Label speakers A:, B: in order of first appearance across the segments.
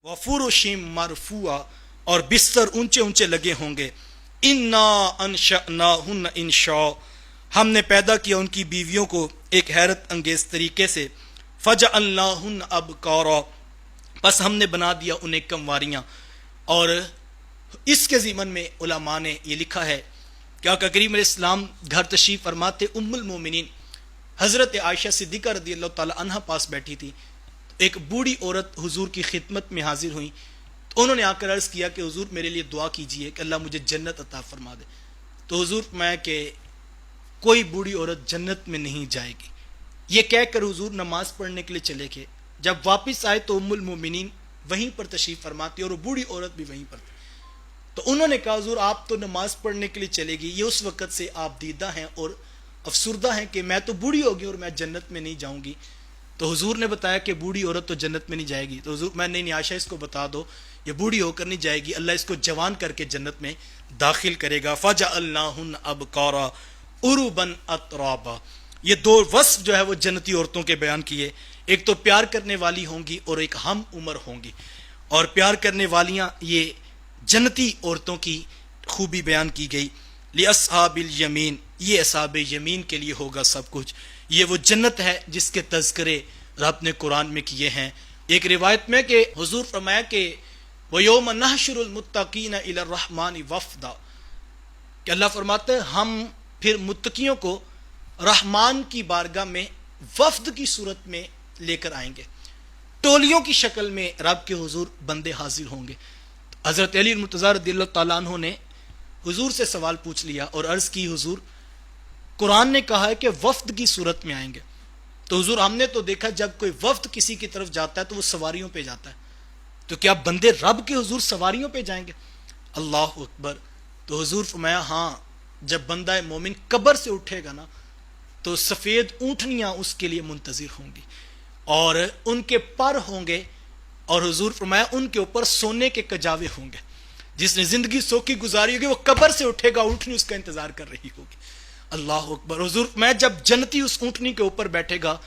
A: वफुरुशिम मरफूआ, और बिस्तर ऊंचे ऊंचे लगे होंगे। इन्ना अंशअनाहुन्न इंशा, हमने पैदा किया उनकी बीवियों को एक हैरत अंगेज तरीके से। फजअलनाहुन्न अबकारा, बस हमने बना दिया उन्हें कमवारियां। और इसके ज़िमन में उलमा ने ये लिखा है कि आका करीम अलैहिस्सलाम घर तशरीफ फरमाते, उम्मुल मोमिनीन हज़रत आयशा सिद्दीक़ा रज़ियल्लाहु ताला अन्हा पास बैठी थी। एक बूढ़ी औरत हुजूर की खिदमत में हाजिर हुई, तो उन्होंने आकर अर्ज़ किया कि हुजूर मेरे लिए दुआ कीजिए कि अल्लाह मुझे जन्नत अता फरमा दे। तो हुजूर फरमाया कि कोई बूढ़ी औरत जन्नत में नहीं जाएगी। ये कहकर हुजूर नमाज पढ़ने के लिए चले गए। जब वापस आए तो उम्मुल मोमिनीन वहीं पर तशरीफ फरमाती और वो बूढ़ी औरत भी वहीं पर थी। तो उन्होंने कहा हुजूर आप तो नमाज पढ़ने के लिए चलेगी, ये उस वक़्त से आप दीदा हैं और अफसुर्दा हैं कि मैं तो बूढ़ी होगी और मैं जन्नत में नहीं जाऊंगी। तो हुजूर ने बताया कि बूढ़ी औरत तो जन्नत में नहीं जाएगी। तो हुजूर मैं नहीं आयशा इसको बता दो, ये बूढ़ी होकर नहीं जाएगी, अल्लाह इसको जवान करके जन्नत में दाखिल करेगा। फजअलनाहुन्न अबकारा उरुबन अतराबा, ये दो वस्फ जो है वो जन्नती औरतों के बयान किए। एक तो प्यार करने वाली होंगी और एक हम उम्र होंगी। और प्यार करने वालियां ये जन्नती औरतों की खूबी बयान की गई। लिअस्हाबिल यमीन, ये असहाब यमीन के लिए होगा सब कुछ। ये वो जन्नत है जिसके तज़किरे रब ने कुरान में किए हैं। एक रिवायत में कि हुजूर फरमाया कि वयौम नहशुरुल मुत्तकीना इलर रहमानि वफ़दा, कि अल्लाह फरमाते हैं हम फिर मुत्तकियों को रहमान की बारगाह में वफ़द की सूरत में लेकर आएंगे। टोलियों की शक्ल में रब के हुजूर बंदे हाजिर होंगे। हज़रत अली मुर्तज़ा रज़ियल्लाहु ताला अन्हु ने हुजूर से सवाल पूछ लिया और अर्ज़ की, हुजूर कुरान ने कहा है कि वफ़द की सूरत में आएंगे, तो हुजूर हमने तो देखा जब कोई वफ़द किसी की तरफ जाता है तो वो सवारियों पे जाता है, तो क्या बंदे रब के हुजूर सवारियों पे जाएंगे? अल्लाह अकबर। तो हुजूर फरमाया हाँ, जब बंदा मोमिन कब्र से उठेगा ना तो सफ़ेद ऊँटनियाँ उसके लिए मुंतज़िर होंगी और उनके पर होंगे, और हुजूर फरमाया उनके ऊपर सोने के कजावे होंगे। जिसने जिंदगी सोखी गुजारी होगी वो कब्र से उठेगा, ऊँटनी उसका इंतजार कर रही होगी। अल्लाह अकबर। हुजूर मैं जब जन्नती उस ऊँटनी के ऊपर बैठेगा,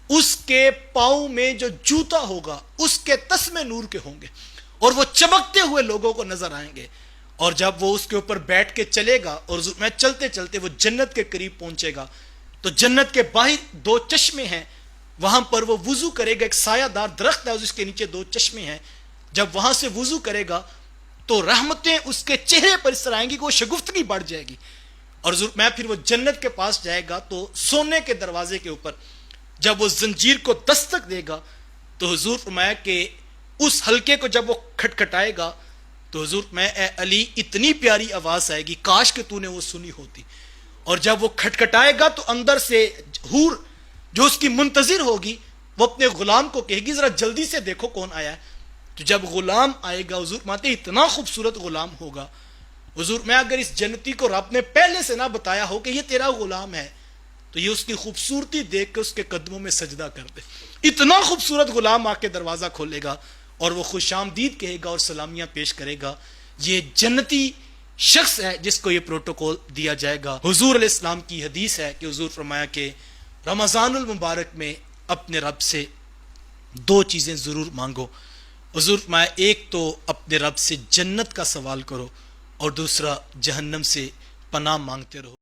A: उसके पाँव में जो जूता होगा उसके तस्मे नूर के होंगे और वो चमकते हुए लोगों को नजर आएंगे। और जब वो उसके ऊपर बैठ के चलेगा और मैं चलते चलते वो जन्नत के करीब पहुंचेगा, तो जन्नत के बाहर दो चश्मे हैं, वहां पर वो वुजू करेगा। एक सायादार दरख्त है उसके नीचे दो चश्मे हैं। जब वहां से वुजू करेगा तो रहमतें उसके चेहरे पर इस तरह आएंगी कि वो शगुफ्तगी बढ़ जाएगी। और मैं फिर वो जन्नत के पास जाएगा तो सोने के दरवाजे के ऊपर जब वो जंजीर को दस्तक देगा तो हुजूर फरमाया कि उस हल्के को जब वो खटखटाएगा तो हुजूर मैं अली इतनी प्यारी आवाज आएगी, काश कि तूने वो सुनी होती। और जब वो खटखटाएगा तो अंदर से हूर जो उसकी मुंतजिर होगी वो अपने गुलाम को कहेगी जरा जल्दी से देखो कौन आया है। तो जब गुलाम आएगा हुजूर माते इतना खूबसूरत गुलाम होगा, हुजूर मैं अगर इस जन्नती को रब ने पहले से ना बताया हो कि ये तेरा गुलाम है तो ये उसकी खूबसूरती देख के उसके कदमों में सजदा कर दे। इतना खूबसूरत गुलाम आके दरवाजा खोलेगा और वो खुशामदीद कहेगा और सलामियां पेश करेगा। ये जन्नती शख्स है जिसको ये प्रोटोकॉल दिया जाएगा। हुजूर अलैहिस्सलाम की हदीस है कि हुजूर फरमाया कि रमज़ानुल मुबारक में अपने रब से दो चीजें जरूर मांगो। हुजूर फरमाया एक तो अपने रब से जन्नत का सवाल करो और दूसरा जहन्नम से पनाह मांगते रहो।